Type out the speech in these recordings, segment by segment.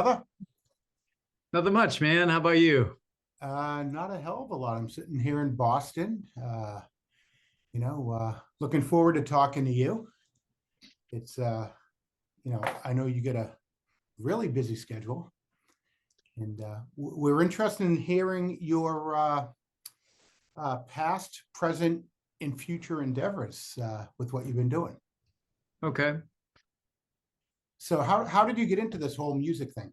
brother? Nothing much, man. How about you? Not a hell of a lot. I'm sitting here in Boston. Looking forward to talking to you. It's I know you get a really busy schedule, and we're interested in hearing your past, present, and future endeavors with what you've been doing. Okay. So, how did you get into this whole music thing?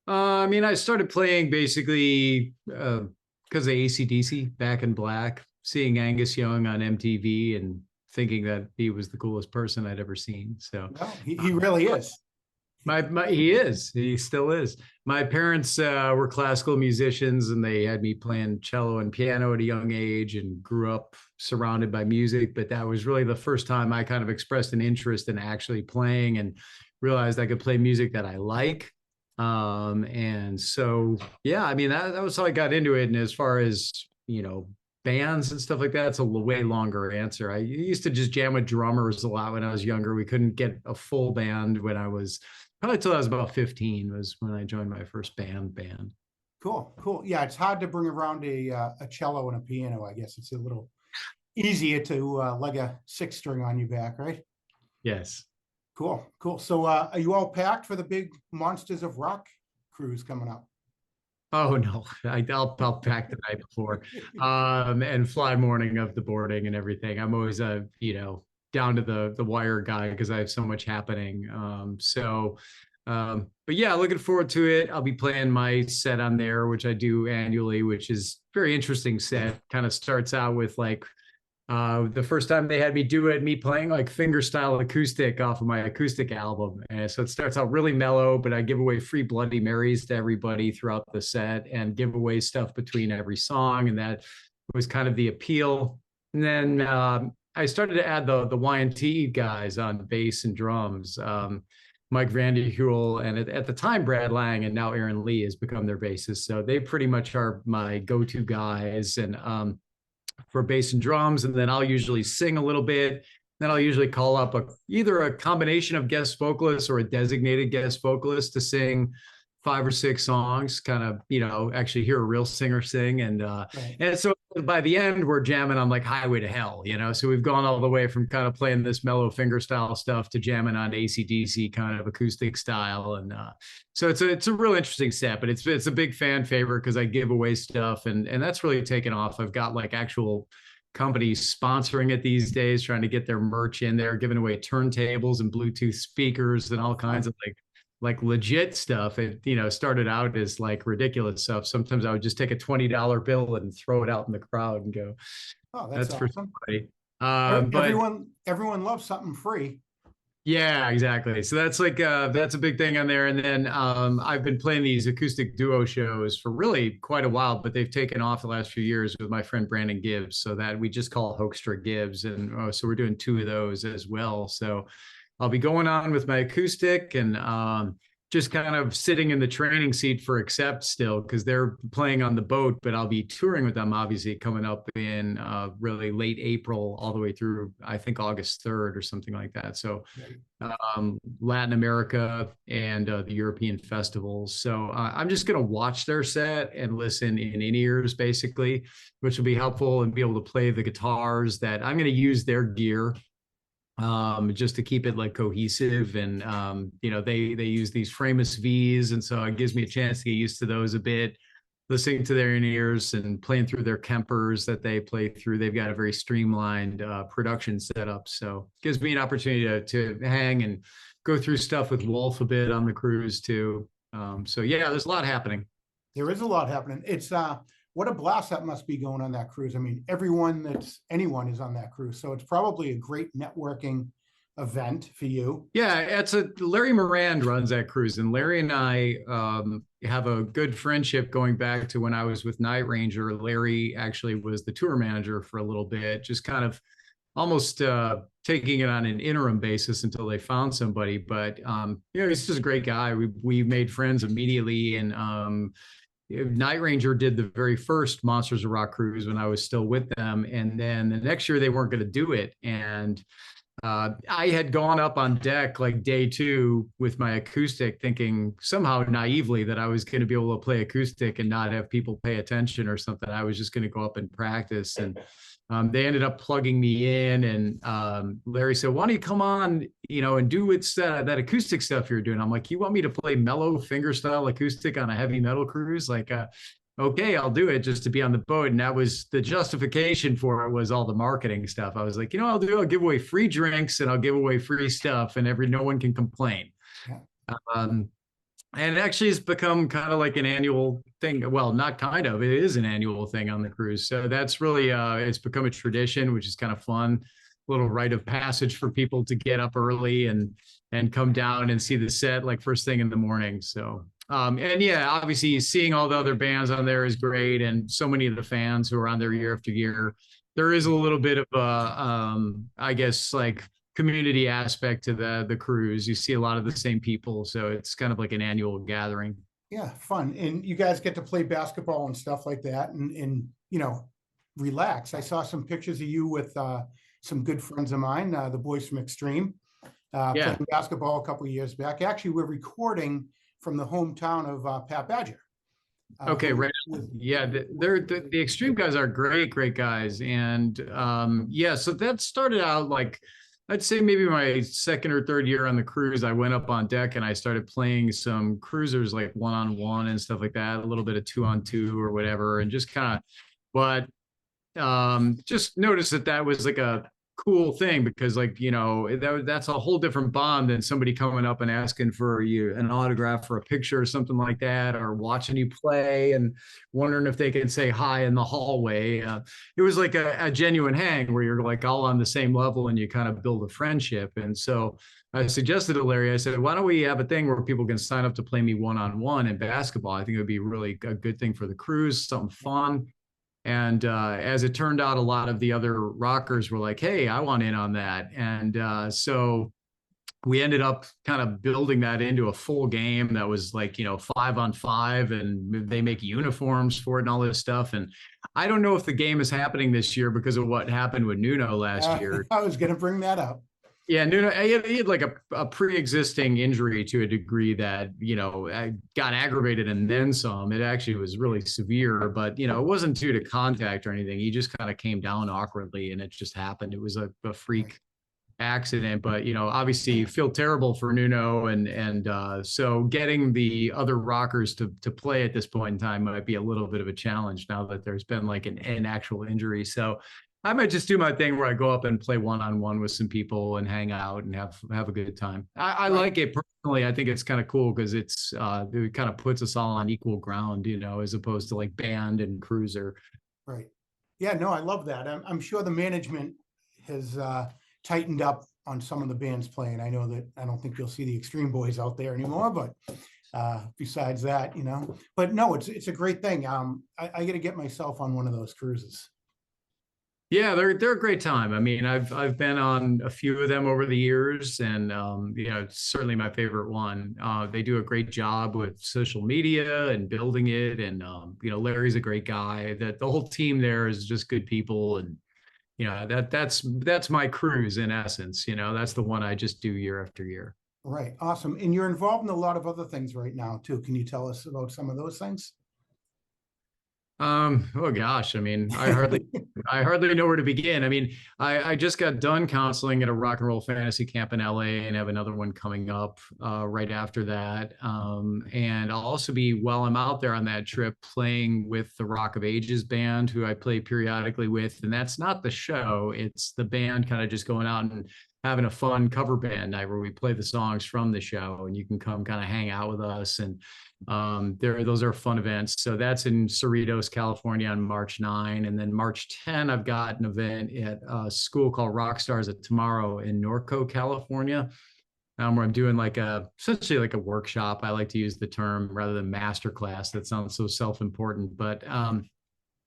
I started playing basically because of AC/DC, Back in Black, seeing Angus Young on MTV and thinking that he was the coolest person I'd ever seen. So No, he really is. he still is. My parents were classical musicians, and they had me playing cello and piano at a young age, and grew up surrounded by music. But that was really the first time I kind of expressed an interest in actually playing and realized I could play music that I like. And so yeah, that was how I got into it. And as far as bands and stuff like that, it's a way longer answer. I used to just jam with drummers a lot when I was younger. We couldn't get a full band when I was probably till I was about 15 was when I joined my first band. Cool. Yeah, it's hard to bring around a cello and a piano. I guess it's a little easier to leg a six string on your back, right? Yes. Cool. So are you all packed for the big Monsters of Rock cruise coming up? Oh no, I'll pack the night before, and fly morning of the boarding and everything. I'm always down to the wire guy because I have so much happening. But yeah, looking forward to it. I'll be playing my set on there, which I do annually, which is very interesting set. Kind of starts out with like the first time they had me do it, me playing like fingerstyle acoustic off of my acoustic album. And so it starts out really mellow, but I give away free Bloody Marys to everybody throughout the set and give away stuff between every song. And that was kind of the appeal. And then I started to add the Y&T guys on bass and drums. Mike Vanderheuvel and at the time Brad Lang, and now Aaron Lee has become their bassist. So they pretty much are my go-to guys. And for bass and drums, and then I'll usually sing a little bit. Then I'll usually call up either a combination of guest vocalists or a designated guest vocalist to sing 5 or 6 songs, kind of, actually hear a real singer sing. Right. And so by the end, we're jamming on like Highway to Hell, So we've gone all the way from kind of playing this mellow fingerstyle stuff to jamming on AC/DC kind of acoustic style. And so it's a real interesting set, but it's a big fan favorite because I give away stuff, and that's really taken off. I've got like actual companies sponsoring it these days, trying to get their merch in there, giving away turntables and Bluetooth speakers and all kinds of like legit stuff. It started out as like ridiculous stuff. Sometimes I would just take a $20 bill and throw it out in the crowd and go, oh, that's for awesome. somebody. But everyone loves something free. Yeah, exactly. So that's like that's a big thing on there. And then I've been playing these acoustic duo shows for really quite a while, but they've taken off the last few years with my friend Brandon Gibbs. So that we just call Hoekstra Gibbs, and so we're doing 2 of those as well. So I'll be going on with my acoustic and just kind of sitting in the training seat for Accept still because they're playing on the boat, but I'll be touring with them obviously coming up in really late April all the way through, I think, August 3rd or something like that. So Latin America and the European festivals. So I'm just going to watch their set and listen in ears basically, which will be helpful, and be able to play the guitars that I'm going to use their gear just to keep it like cohesive. And they use these Framus V's, and so it gives me a chance to get used to those a bit, listening to their in-ears and playing through their Kempers that they play through. They've got a very streamlined production setup, so it gives me an opportunity to hang and go through stuff with Wolf a bit on the cruise too. So yeah, there's a lot happening. There is a lot happening. It's what a blast that must be going on that cruise. I mean, anyone is on that cruise. So it's probably a great networking event for you. Yeah, Larry Morand runs that cruise, and Larry and I have a good friendship going back to when I was with Night Ranger. Larry actually was the tour manager for a little bit, just kind of almost taking it on an interim basis until they found somebody. But he's just a great guy. We made friends immediately, and Night Ranger did the very first Monsters of Rock cruise when I was still with them, and then the next year they weren't going to do it, and I had gone up on deck like day 2 with my acoustic, thinking somehow naively that I was going to be able to play acoustic and not have people pay attention or something. I was just going to go up and practice. And they ended up plugging me in. And Larry said, why don't you come on, and do that acoustic stuff you're doing? I'm like, you want me to play mellow fingerstyle acoustic on a heavy metal cruise? Like, okay, I'll do it just to be on the boat. And that was the justification for it, was all the marketing stuff. I was like, I'll give away free drinks and I'll give away free stuff, and no one can complain. Yeah. And actually it's become kind of like an annual thing. Well, not kind of, it is an annual thing on the cruise. So that's really, it's become a tradition, which is kind of fun. Little rite of passage for people to get up early and come down and see the set like first thing in the morning. So and yeah, obviously seeing all the other bands on there is great, and so many of the fans who are on there year after year. There is a little bit of a I guess like community aspect to the cruise. You see a lot of the same people, so it's kind of like an annual gathering. Yeah, fun. And you guys get to play basketball and stuff like that, and relax. I saw some pictures of you with some good friends of mine, the boys from Extreme, playing basketball a couple of years back. Actually, we're recording from the hometown of Pat Badger. Okay, right. Yeah, the Extreme guys are great guys. And yeah, so that started out like, I'd say maybe my second or third year on the cruise. I went up on deck and I started playing some cruisers like 1-on-1 and stuff like that, a little bit of 2-on-2 or whatever, and just kind of, but just noticed that was like a cool thing, because like that's a whole different bond than somebody coming up and asking for you an autograph or a picture or something like that, or watching you play and wondering if they can say hi in the hallway. It was like a genuine hang where you're like all on the same level and you kind of build a friendship. And so I suggested to Larry, I said, why don't we have a thing where people can sign up to play me 1-on-1 in basketball? I think it would be really a good thing for the cruise, something fun. And as it turned out, a lot of the other rockers were like, hey, I want in on that. And so we ended up kind of building that into a full game that was like, 5-on-5, and they make uniforms for it and all this stuff. And I don't know if the game is happening this year because of what happened with Nuno last year. I was going to bring that up. Yeah, Nuno, he had like a pre-existing injury to a degree that, got aggravated and then some. It actually was really severe, but, it wasn't due to contact or anything. He just kind of came down awkwardly and it just happened. It was a freak accident, but, obviously you feel terrible for Nuno. And so getting the other rockers to play at this point in time might be a little bit of a challenge now that there's been like an actual injury. So I might just do my thing where I go up and play 1-on-1 with some people and hang out and have a good time. I like it personally. I think it's kind of cool because it kind of puts us all on equal ground, as opposed to like band and cruiser. Right. Yeah, no, I love that. I'm sure the management has tightened up on some of the bands playing. I know that I don't think you'll see the Extreme Boys out there anymore, but besides that, but no, it's a great thing. I got to get myself on one of those cruises. Yeah, they're a great time. I mean, I've been on a few of them over the years, and it's certainly my favorite one. They do a great job with social media and building it, and Larry's a great guy. That the whole team there is just good people, and that's my cruise in essence. That's the one I just do year after year. Right, awesome. And you're involved in a lot of other things right now too. Can you tell us about some of those things? Oh gosh, I mean, I hardly know where to begin. I mean, I just got done counseling at a rock and roll fantasy camp in LA and have another one coming up right after that. And I'll also be, while I'm out there on that trip, playing with the Rock of Ages band, who I play periodically with. And that's not the show, it's the band kind of just going out and having a fun cover band night where we play the songs from the show, and you can come kind of hang out with us. And those are fun events. So that's in Cerritos, California on March 9. And then March 10, I've got an event at a school called Rock Stars at Tomorrow in Norco, California, where I'm doing essentially like a workshop. I like to use the term rather than master class. That sounds so self-important, but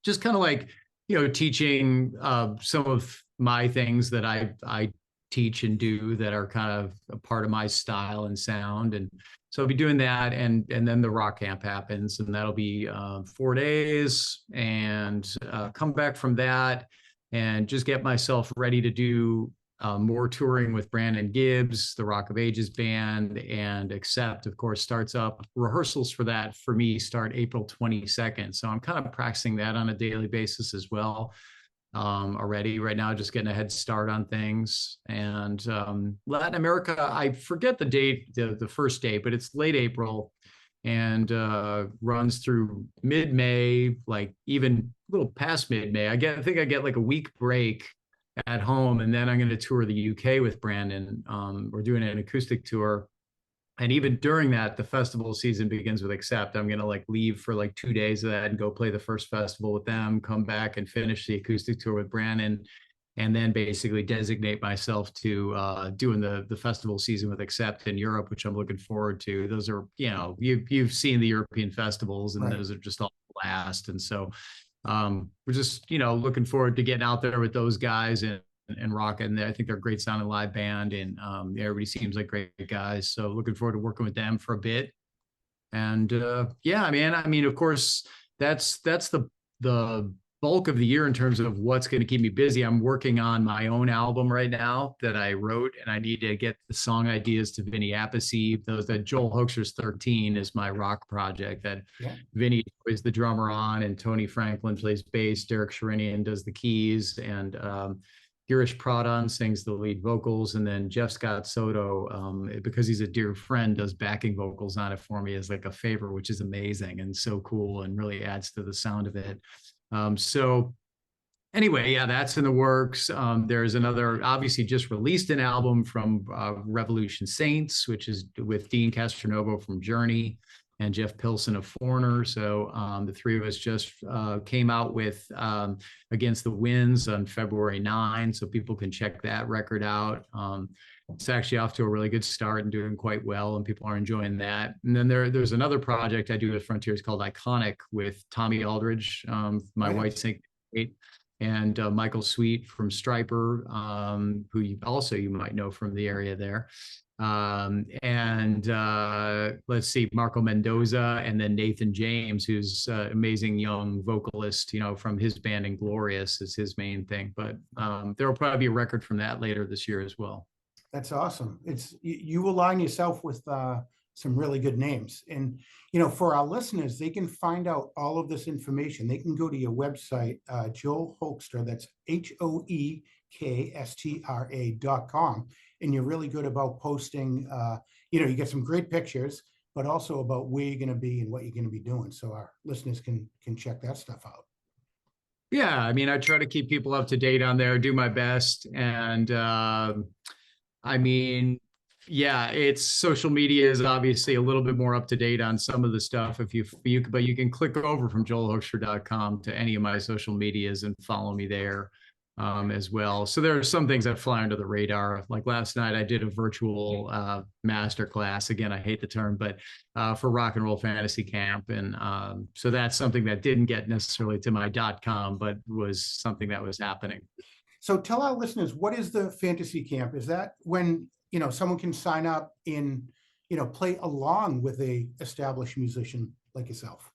just kind of like, teaching some of my things that I teach and do that are kind of a part of my style and sound. And so I'll be doing that. And then the rock camp happens, and that'll be 4 days, and come back from that and just get myself ready to do more touring with Brandon Gibbs, the Rock of Ages band, and Accept, of course, starts up. Rehearsals for that for me start April 22nd. So I'm kind of practicing that on a daily basis as well already right now, just getting a head start on things. And Latin America, I forget the date, the first date, but it's late April and runs through mid-May, like even a little past mid-May. I think I get like a week break at home, and then I'm going to tour the UK with Brandon. We're doing an acoustic tour, and even during that, the festival season begins with Accept. I'm going to like leave for like 2 days of that and go play the first festival with them, come back and finish the acoustic tour with Brandon, and then basically designate myself to doing the festival season with Accept in Europe, which I'm looking forward to. Those are, you know, you've seen the European festivals, and Right. those are just all blast. And so we're just, you know, looking forward to getting out there with those guys and rocking. I think they're a great sounding live band, and everybody seems like great guys. So looking forward to working with them for a bit. And yeah, man, I mean, of course, that's the bulk of the year in terms of what's going to keep me busy. I'm working on my own album right now that I wrote, and I need to get the song ideas to Vinny Appice. That Joel Hoekstra's 13 is my rock project that Vinny is the drummer on, and Tony Franklin plays bass, Derek Sherinian does the keys, and Girish Pradhan sings the lead vocals, and then Jeff Scott Soto, because he's a dear friend, does backing vocals on it for me as like a favor, which is amazing and so cool and really adds to the sound of it. So anyway, yeah, that's in the works. There's another, obviously just released an album from Revolution Saints, which is with Dean Castronovo from Journey and Jeff Pilson of Foreigner. So the three of us just came out with Against the Winds on February 9, so people can check that record out. It's actually off to a really good start and doing quite well, and people are enjoying that. And then there's another project I do with Frontiers called Iconic with Tommy Aldridge, my Whitesnake, and Michael Sweet from Striper, who you might know from the area there. Let's see, Marco Mendoza, and then Nathan James, who's amazing young vocalist, you know, from his band Inglorious is his main thing. But there will probably be a record from that later this year as well. That's awesome. You align yourself with some really good names. And, you know, for our listeners, they can find out all of this information. They can go to your website, Joel Hoekstra, that's HOEKSTRA.com. And you're really good about posting, you know, you get some great pictures, but also about where you're going to be and what you're going to be doing. So our listeners can check that stuff out. Yeah, I mean, I try to keep people up to date on there, do my best. And I mean, yeah, it's social media is obviously a little bit more up to date on some of the stuff but you can click over from joelhoekstra.com to any of my social medias and follow me there as well. So there are some things that fly under the radar. Like last night, I did a virtual master class. Again, I hate the term, but for Rock and Roll Fantasy Camp. And so that's something that didn't get necessarily to my .com, but was something that was happening. So tell our listeners, what is the fantasy camp? Is that when, you know, someone can sign up and, you know, play along with a established musician like yourself?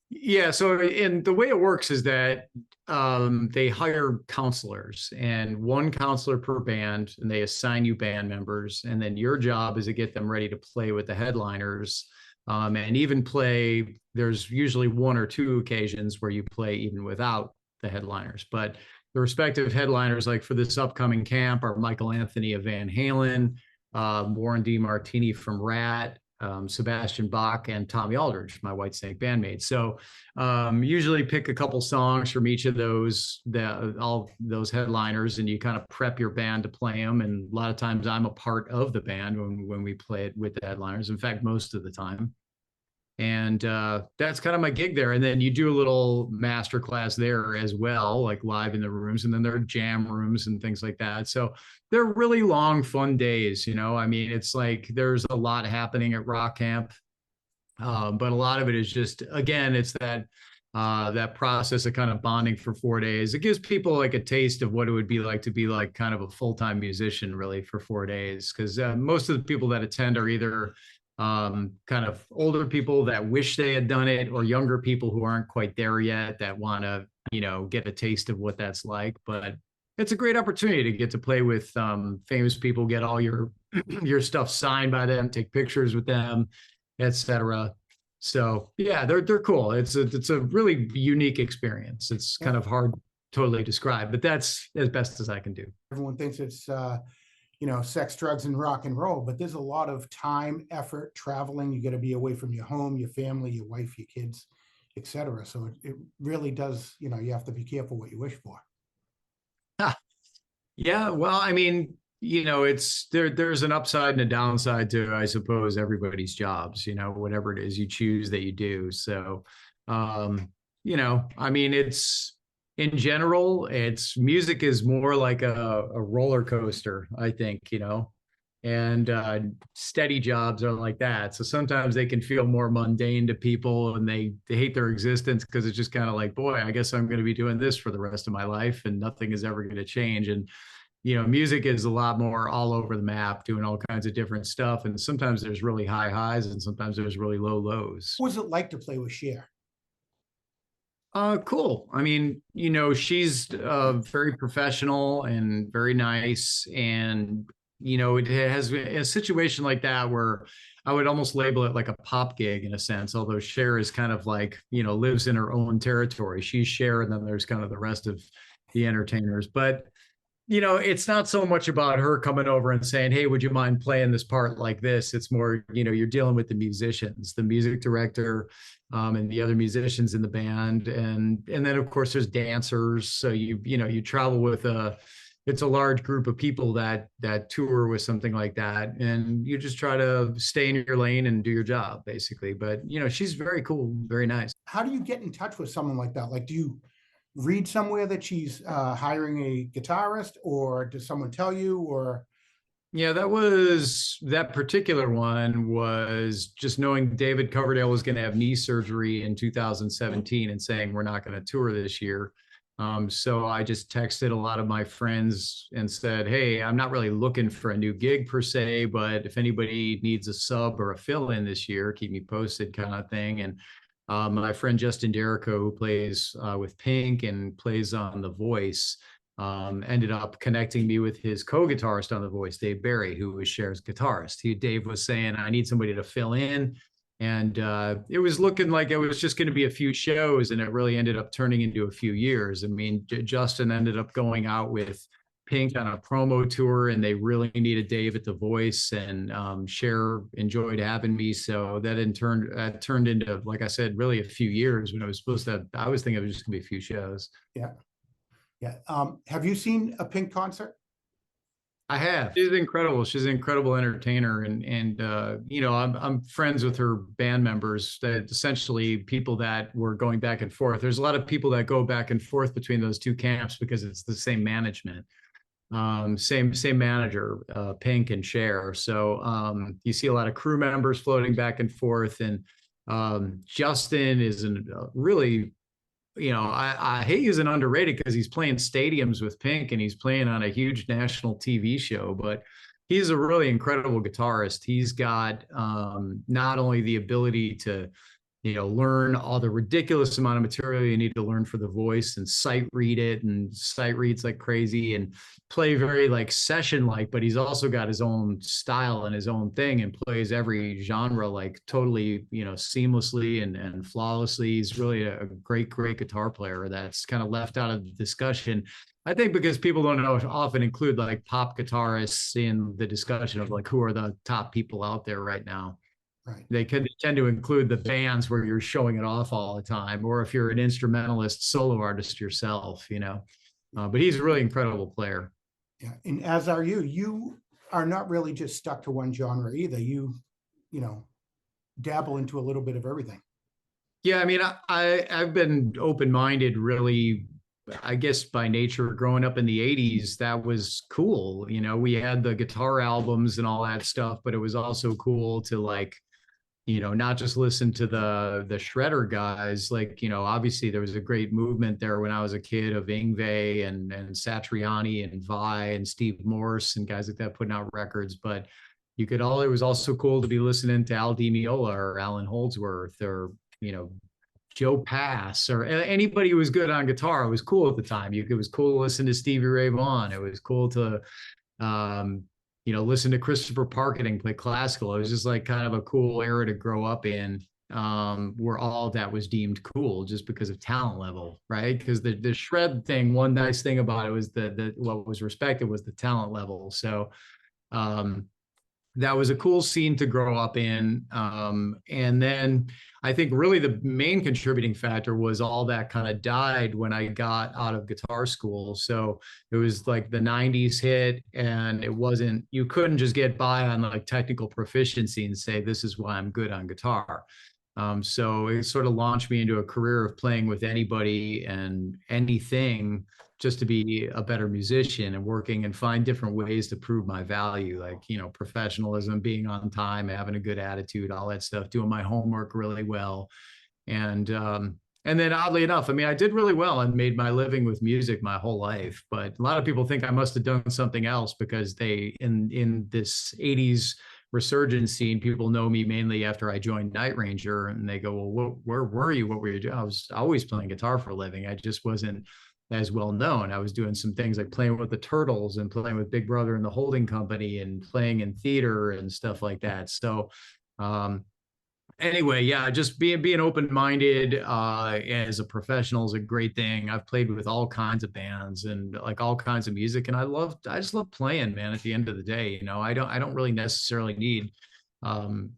Yeah. So the way it works is that they hire counselors, and one counselor per band, and they assign you band members. And then your job is to get them ready to play with the headliners. And even play, there's usually one or two occasions where you play even without the headliners. But the respective headliners, like for this upcoming camp, are Michael Anthony of Van Halen, Warren D. Martini from Rat, Sebastian Bach, and Tommy Aldridge, my Whitesnake bandmate. So usually pick a couple songs from each of those, all those headliners, and you kind of prep your band to play them. And a lot of times I'm a part of the band when we play it with the headliners. In fact, most of the time. And that's kind of my gig there. And then you do a little master class there as well, like live in the rooms. And then there are jam rooms and things like that. So they're really long, fun days. You know, I mean, it's like there's a lot happening at Rock Camp. But a lot of it is just, again, it's that process of kind of bonding for 4 days. It gives people like a taste of what it would be like to be like kind of a full-time musician really for 4 days. Because most of the people that attend are either kind of older people that wish they had done it, or younger people who aren't quite there yet that want to, you know, get a taste of what that's like. But it's a great opportunity to get to play with famous people, get all your your stuff signed by them, take pictures with them, etc. So yeah, they're cool. It's a really unique experience. It's Yeah. kind of hard to totally describe, but that's as best as I can do. Everyone thinks it's sex, drugs, and rock and roll, but there's a lot of time, effort, traveling. You got to be away from your home, your family, your wife, your kids, etc. So it really does, you have to be careful what you wish for. Yeah, well, I mean, it's there's an upside and a downside to, I suppose, everybody's jobs, whatever it is you choose that you do. So, I mean, it's in general, it's music is more like a roller coaster, I think, and steady jobs are like that. So sometimes they can feel more mundane to people and they hate their existence because it's just kind of like, boy, I guess I'm going to be doing this for the rest of my life and nothing is ever going to change. And music is a lot more all over the map, doing all kinds of different stuff. And sometimes there's really high highs and sometimes there's really low lows. What was it like to play with Cher? Cool. I mean, she's very professional and very nice. And, it has a situation like that where I would almost label it like a pop gig in a sense, although Cher is kind of like, lives in her own territory. She's Cher, and then there's kind of the rest of the entertainers. But it's not so much about her coming over and saying, hey, would you mind playing this part like this? It's more, you're dealing with the musicians, the music director, and the other musicians in the band. And then of course there's dancers. So you travel with it's a large group of people that tour with something like that. And you just try to stay in your lane and do your job basically. But she's very cool, very nice. How do you get in touch with someone like that? Like, do you read somewhere that she's hiring a guitarist, or does someone tell you? Or yeah, that particular one was just knowing David Coverdale was going to have knee surgery in 2017 and saying we're not going to tour this year. So I just texted a lot of my friends and said, hey, I'm not really looking for a new gig per se, but if anybody needs a sub or a fill-in this year, keep me posted, kind of thing. And my friend Justin Derrico, who plays with Pink and plays on The Voice, ended up connecting me with his co-guitarist on The Voice, Dave Barry, who was Cher's guitarist. Dave was saying, I need somebody to fill in. And it was looking like it was just going to be a few shows, and it really ended up turning into a few years. I mean, Justin ended up going out with Pink on a promo tour, and they really needed Dave at The Voice, and Cher enjoyed having me. So that in turn turned into, like I said, really a few years when it was supposed to, I was thinking it was just gonna be a few shows. Yeah. Yeah. Have you seen a Pink concert? I have. She's incredible. She's an incredible entertainer, and I'm friends with her band members. That essentially people that were going back and forth. There's a lot of people that go back and forth between those two camps because it's the same management, same manager, Pink and Cher. So you see a lot of crew members floating back and forth, and Justin is really. I hate using underrated because he's playing stadiums with Pink and he's playing on a huge national TV show, but he's a really incredible guitarist. He's got not only the ability to, learn all the ridiculous amount of material you need to learn for The Voice and sight read it and sight reads like crazy and play very like session like, but he's also got his own style and his own thing and plays every genre like totally, seamlessly and flawlessly. He's really a great guitar player that's kind of left out of the discussion. I think because people don't know often include like pop guitarists in the discussion of like who are the top people out there right now. Right. They tend to include the bands where you're showing it off all the time, or if you're an instrumentalist, solo artist yourself, but he's a really incredible player. Yeah. And as are you. You are not really just stuck to one genre either. You dabble into a little bit of everything. Yeah. I mean, I've been open-minded really, I guess by nature. Growing up in the 80s, that was cool. We had the guitar albums and all that stuff, but it was also cool to like, not just listen to the shredder guys. Like, obviously there was a great movement there when I was a kid of Yngwie and Satriani and Vai and Steve Morse and guys like that putting out records. But it was also cool to be listening to Al Di Meola or Alan Holdsworth or, Joe Pass or anybody who was good on guitar. It was cool at the time. It was cool to listen to Stevie Ray Vaughan. It was cool to, listen to Christopher Parkening play classical. It was just like kind of a cool era to grow up in, where all that was deemed cool just because of talent level, right? Because the shred thing, one nice thing about it was the what was respected was the talent level. So that was a cool scene to grow up in. And then I think really the main contributing factor was all that kind of died when I got out of guitar school. So it was like the 90s hit, and you couldn't just get by on like technical proficiency and say, this is why I'm good on guitar. So it sort of launched me into a career of playing with anybody and anything just to be a better musician and working and find different ways to prove my value, like, professionalism, being on time, having a good attitude, all that stuff, doing my homework really well. And then oddly enough, I mean, I did really well and made my living with music my whole life. But a lot of people think I must have done something else because in this 80s resurgence scene, people know me mainly after I joined Night Ranger, and they go, well, where were you? What were you doing? I was always playing guitar for a living. I just wasn't as well known. I was doing some things like playing with the Turtles and playing with Big Brother and the Holding Company and playing in theater and stuff like that. So anyway, yeah, just being open-minded as a professional is a great thing. I've played with all kinds of bands and like all kinds of music, and I just love playing, man. At the end of the day, I don't really necessarily need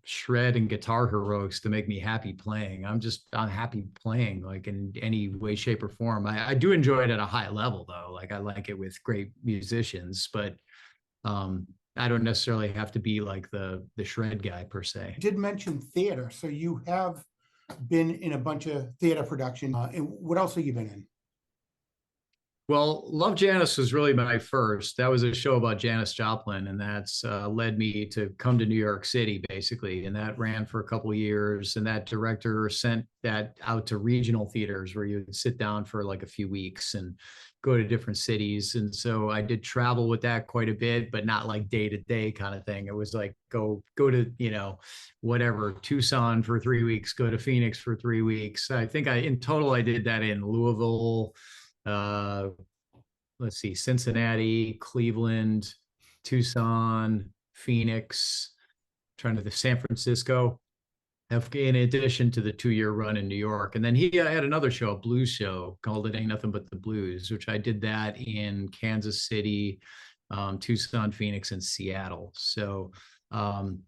shred and guitar heroics to make me happy playing. I'm happy playing, like, in any way, shape, or form. I do enjoy it at a high level though. Like, I like it with great musicians, but I don't necessarily have to be like the shred guy per se. You did mention theater, so you have been in a bunch of theater production. And what else have you been in? Well, Love Janis was really my first. That was a show about Janis Joplin, and that's led me to come to New York City, basically. And that ran for a couple of years. And that director sent that out to regional theaters where you would sit down for like a few weeks and go to different cities. And so I did travel with that quite a bit, but not like day to day kind of thing. It was like go to, whatever, Tucson for 3 weeks, go to Phoenix for 3 weeks. I think in total I did that in Louisville, let's see, Cincinnati, Cleveland, Tucson, Phoenix, trying to the San Francisco, in addition to the 2-year run in New York. And then he had another show, a blues show called It Ain't Nothing But the Blues, which I did that in Kansas City, Tucson, Phoenix, and Seattle. So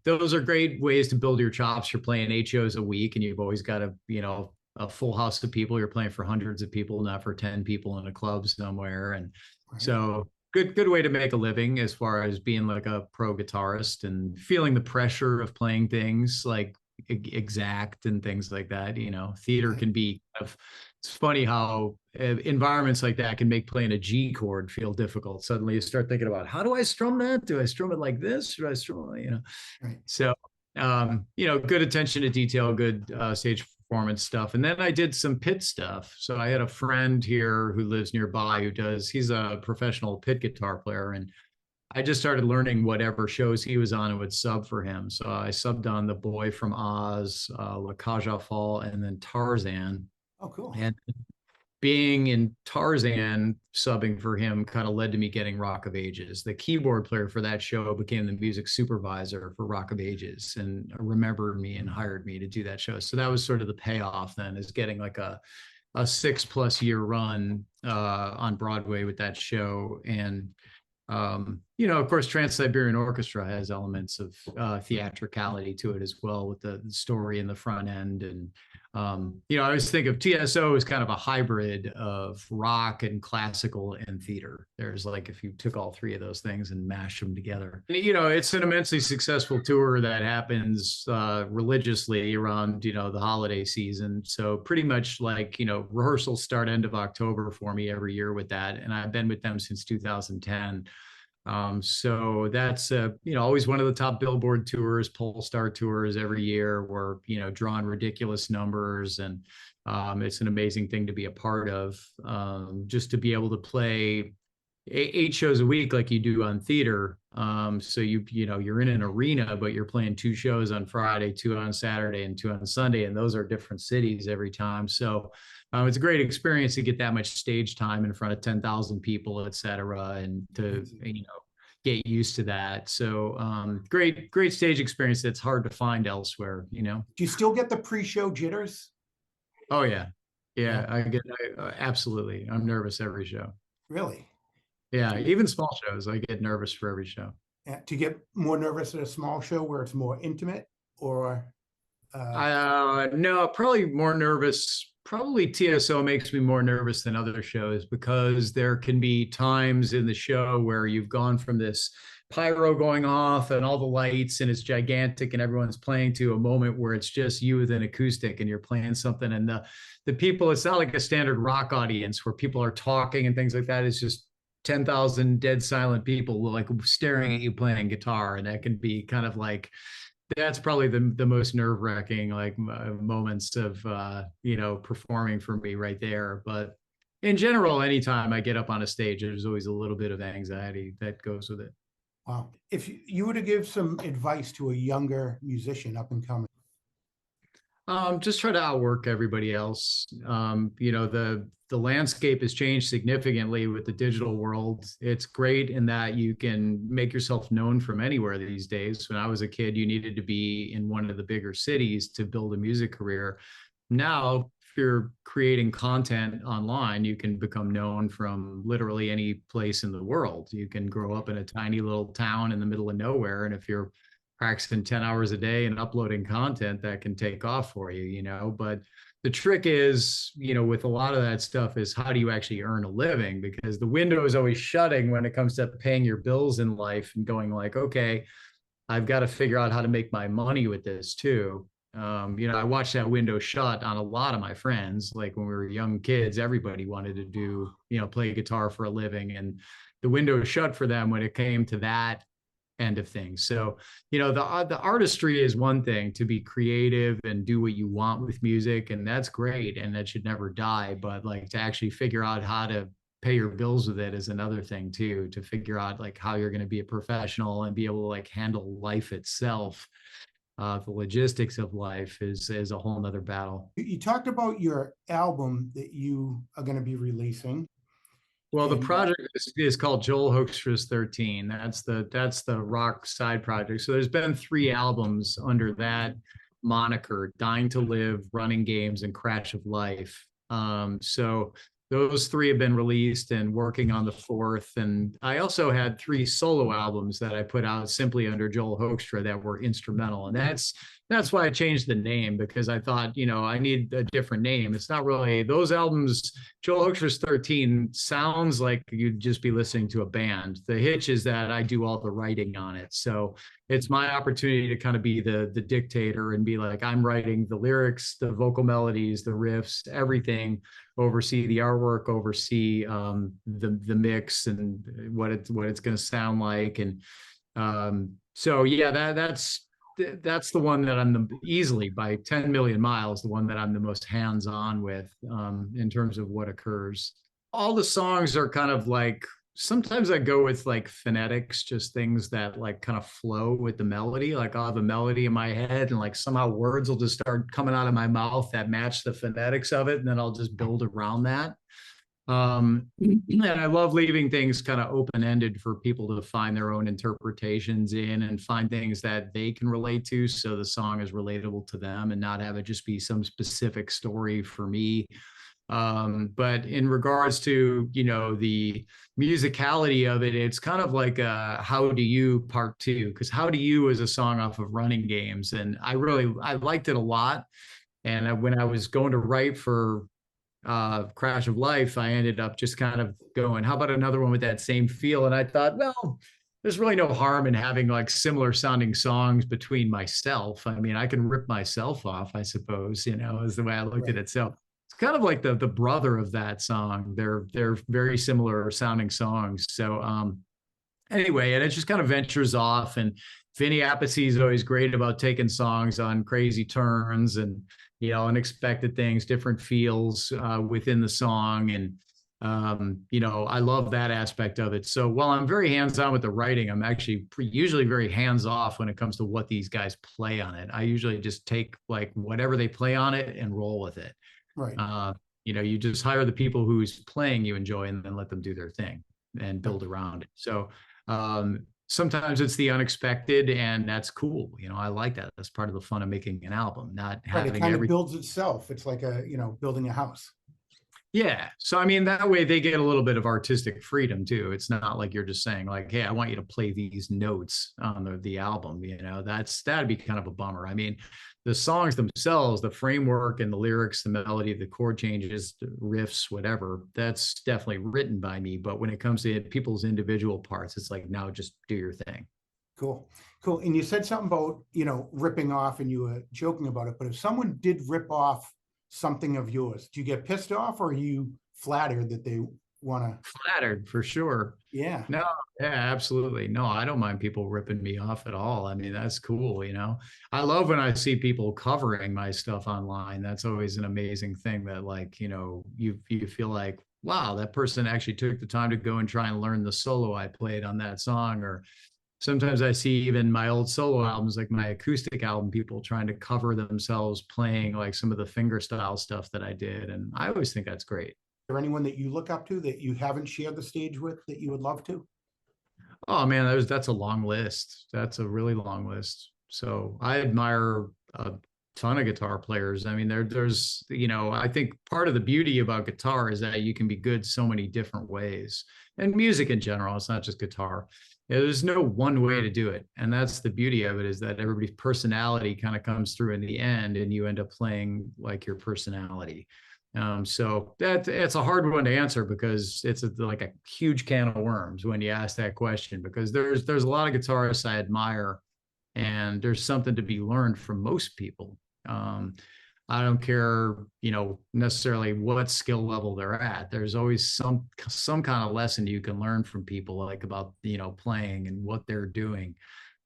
those are great ways to build your chops. You're playing 8 shows a week, and you've always got a full house of people. You're playing for hundreds of people, not for 10 people in a club somewhere. And so good way to make a living as far as being like a pro guitarist and feeling the pressure of playing things like exact and things like that. Theater can be it's funny how environments like that can make playing a G chord feel difficult. Suddenly you start thinking about, how do I strum that? Do I strum it like this? Or do I strum it, Right. So good attention to detail, good stage performance stuff. And then I did some pit stuff. So I had a friend here who lives nearby he's a professional pit guitar player. And I just started learning whatever shows he was on and would sub for him. So I subbed on The Boy from Oz, La Cage aux Folles, and then Tarzan. Oh, cool. And being in Tarzan, subbing for him kind of led to me getting Rock of Ages. The keyboard player for that show became the music supervisor for Rock of Ages and remembered me and hired me to do that show. So that was sort of the payoff then, is getting like a 6+ year run on Broadway with that show. And of course, Trans-Siberian Orchestra has elements of theatricality to it as well, with the story in the front end. And, I always think of TSO as kind of a hybrid of rock and classical and theater. There's like, if you took all 3 of those things and mashed them together, it's an immensely successful tour that happens religiously around, the holiday season. So pretty much like, rehearsals start end of October for me every year with that. And I've been with them since 2010. So that's always one of the top Billboard tours, Polestar tours every year. We're drawing ridiculous numbers, and it's an amazing thing to be a part of. Just to be able to play 8 shows a week like you do on theater, So you're in an arena, but you're playing two shows on Friday, two on Saturday, and two on Sunday, and those are different cities every time. So it's a great experience to get that much stage time in front of 10,000 people, et cetera, and to get used to that. So great stage experience that's hard to find elsewhere. Do you still get the pre-show jitters? Oh yeah, absolutely. I'm nervous every show. Really? Yeah, even small shows, I get nervous for every show. To get more nervous at a small show where it's more intimate, or no, probably more nervous. Probably TSO makes me more nervous than other shows because there can be times in the show where you've gone from this pyro going off and all the lights and it's gigantic and everyone's playing to a moment where it's just you with an acoustic and you're playing something, and the people, it's not like a standard rock audience where people are talking and things like that. It's just 10,000 dead silent people like staring at you playing guitar, and that can be kind of like, that's probably the most nerve-wracking like moments of performing for me right there. But in general, anytime I get up on a stage, there's always a little bit of anxiety that goes with it. Wow. If you were to give some advice to a younger musician up and coming. Just try to outwork everybody else. The landscape has changed significantly with the digital world. It's great in that you can make yourself known from anywhere these days. When I was a kid, you needed to be in one of the bigger cities to build a music career. Now, if you're creating content online, you can become known from literally any place in the world. You can grow up in a tiny little town in the middle of nowhere, and if you're practicing 10 hours a day and uploading content, that can take off for you, but the trick is, with a lot of that stuff is how do you actually earn a living? Because the window is always shutting when it comes to paying your bills in life and going like, okay, I've got to figure out how to make my money with this too. I watched that window shut on a lot of my friends. Like when we were young kids, everybody wanted to do, play guitar for a living, and the window was shut for them when it came to that end of things. So, the artistry is one thing, to be creative and do what you want with music, and that's great, and that should never die. But like to actually figure out how to pay your bills with it is another thing too, to figure out like how you're going to be a professional and be able to like handle life itself. The logistics of life is a whole nother battle. You talked about your album that you are going to be releasing. Well, the project is called Joel Hoekstra's 13. That's the rock side project. So there's been 3 albums under that moniker: Dying to Live, Running Games, and Crash of Life. So those 3 have been released, and working on the 4th. And I also had 3 solo albums that I put out simply under Joel Hoekstra that were instrumental. And that's why I changed the name, because I thought, I need a different name. It's not really those albums. Joel Hoekstra's 13 sounds like you'd just be listening to a band. The hitch is that I do all the writing on it. So it's my opportunity to kind of be the dictator and be like, I'm writing the lyrics, the vocal melodies, the riffs, everything, oversee the artwork, oversee the mix and what it's going to sound like. And so yeah, that's the one that I'm easily by 10 million miles, the one that I'm the most hands-on with in terms of what occurs. All the songs are kind of like, sometimes I go with like phonetics, just things that like kind of flow with the melody. Like I'll have a melody in my head and like somehow words will just start coming out of my mouth that match the phonetics of it. And then I'll just build around that. And I love leaving things kind of open-ended for people to find their own interpretations in and find things that they can relate to, so the song is relatable to them and not have it just be some specific story for me. But in regards to, the musicality of it, it's kind of like How Do You Part 2, because How Do You is a song off of Running Games, and I liked it a lot. And when I was going to write for Crash of Life, I ended up just kind of going, how about another one with that same feel? And I thought, well, there's really no harm in having like similar sounding songs between myself. I mean, I can rip myself off, I suppose, is the way I looked at it. So it's kind of like the brother of that song. They're very similar sounding songs. So anyway, and it just kind of ventures off, and Vinny Appice is always great about taking songs on crazy turns and unexpected things, different feels within the song. And I love that aspect of it. So while I'm very hands-on with the writing, I'm actually usually very hands-off when it comes to what these guys play on it. I usually just take like whatever they play on it and roll with it. Right. You just hire the people who's playing you enjoy and then let them do their thing and build around it. So sometimes it's the unexpected, and that's cool. I like that. That's part of the fun of making an album, not Right. It having kind of every. builds itself. It's like building a house. Yeah. So, I mean, that way they get a little bit of artistic freedom too. It's not like you're just saying like, hey, I want you to play these notes on the album. That'd be kind of a bummer. I mean, the songs themselves, the framework and the lyrics, the melody, the chord changes, the riffs, whatever, that's definitely written by me. But when it comes to people's individual parts, it's like, now just do your thing. Cool. Cool. And you said something about, ripping off, and you were joking about it, but if someone did rip off something of yours, do you get pissed off, or are you flattered that they want to? Flattered for sure. Yeah. No, yeah, absolutely. No, I don't mind people ripping me off at all. I mean, that's cool. I love when I see people covering my stuff online. That's always an amazing thing that like, you feel like, wow, that person actually took the time to go and try and learn the solo I played on that song. Or sometimes I see even my old solo albums, like my acoustic album, people trying to cover themselves playing like some of the finger style stuff that I did. And I always think that's great. There anyone that you look up to that you haven't shared the stage with that you would love to? Oh man, that's a long list. That's a really long list. So I admire a ton of guitar players. I mean, there's, I think part of the beauty about guitar is that you can be good so many different ways. And music in general, it's not just guitar. There's no one way to do it. And that's the beauty of it, is that everybody's personality kind of comes through in the end, and you end up playing like your personality. So it's a hard one to answer, because it's like a huge can of worms when you ask that question, because there's a lot of guitarists I admire, and there's something to be learned from most people. I don't care, necessarily what skill level they're at. There's always some kind of lesson you can learn from people, like about, playing and what they're doing,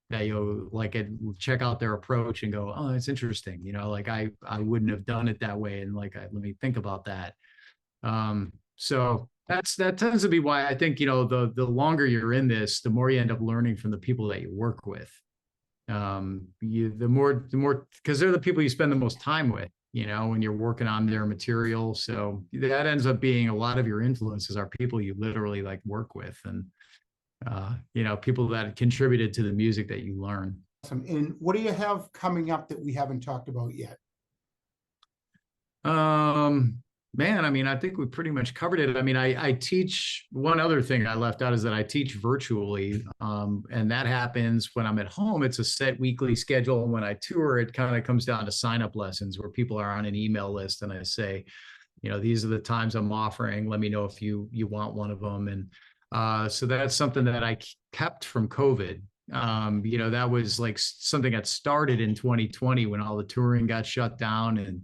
that you'll like it, check out their approach and go, oh, it's interesting. Like I wouldn't have done it that way. And like, let me think about that. So that tends to be why I think, the longer you're in this, the more you end up learning from the people that you work with. The more, because they're the people you spend the most time with, when you're working on their material. So that ends up being a lot of your influences are people you literally like work with, and people that contributed to the music that you learn. Awesome. And what do you have coming up that we haven't talked about yet? Man, I mean, I think we pretty much covered it. I mean, I teach. One other thing I left out is that I teach virtually, and that happens when I'm at home. It's a set weekly schedule. And when I tour, it kind of comes down to sign-up lessons where people are on an email list, and I say, these are the times I'm offering. Let me know if you want one of them. And so that's something that I kept from COVID. That was like something that started in 2020 when all the touring got shut down. And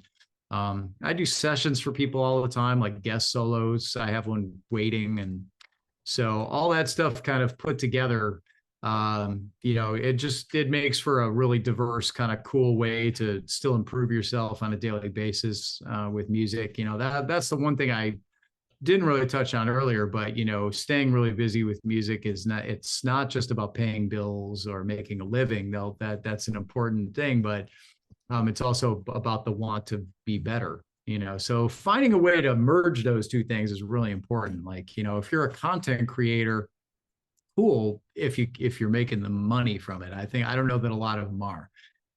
I do sessions for people all the time, like guest solos. I have one waiting. And so all that stuff kind of put together, it makes for a really diverse, kind of cool way to still improve yourself on a daily basis with music. That's the one thing I didn't really touch on earlier, but staying really busy with music it's not just about paying bills or making a living, though that's an important thing, but it's also about the want to be better, so finding a way to merge those two things is really important. Like, if you're a content creator, cool. If you're making the money from it, I don't know that a lot of them are.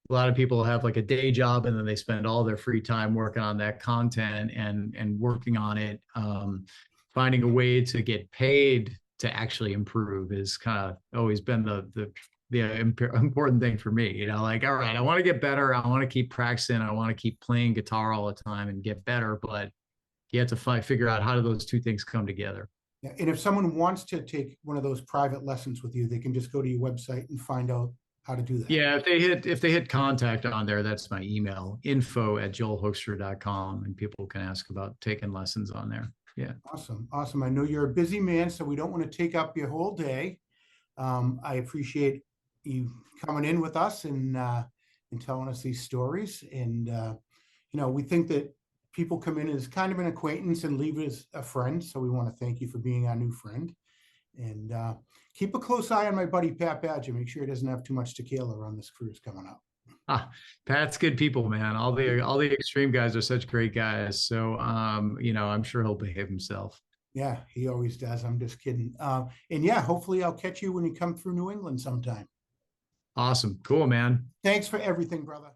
A lot of people have like a day job, and then they spend all their free time working on that content and working on it. Finding a way to get paid to actually improve is kind of always been the important thing for me. Like, all right, I want to get better. I want to keep practicing. I want to keep playing guitar all the time and get better. But you have to figure out how do those two things come together. Yeah. And if someone wants to take one of those private lessons with you, they can just go to your website and find out how to do that. Yeah, if they hit contact on there, that's my email, info@joelhoekstra.com, and people can ask about taking lessons on there. Yeah. Awesome. Awesome. I know you're a busy man, so we don't want to take up your whole day. I appreciate you coming in with us and telling us these stories. And, we think that people come in as kind of an acquaintance and leave as a friend. So we want to thank you for being our new friend. And keep a close eye on my buddy Pat Badger. Make sure he doesn't have too much tequila on this cruise coming up. Pat's good people, man. All the extreme guys are such great guys. So I'm sure he'll behave himself. Yeah, he always does. I'm just kidding. And yeah, hopefully I'll catch you when you come through New England sometime. Awesome. Cool, man. Thanks for everything, brother.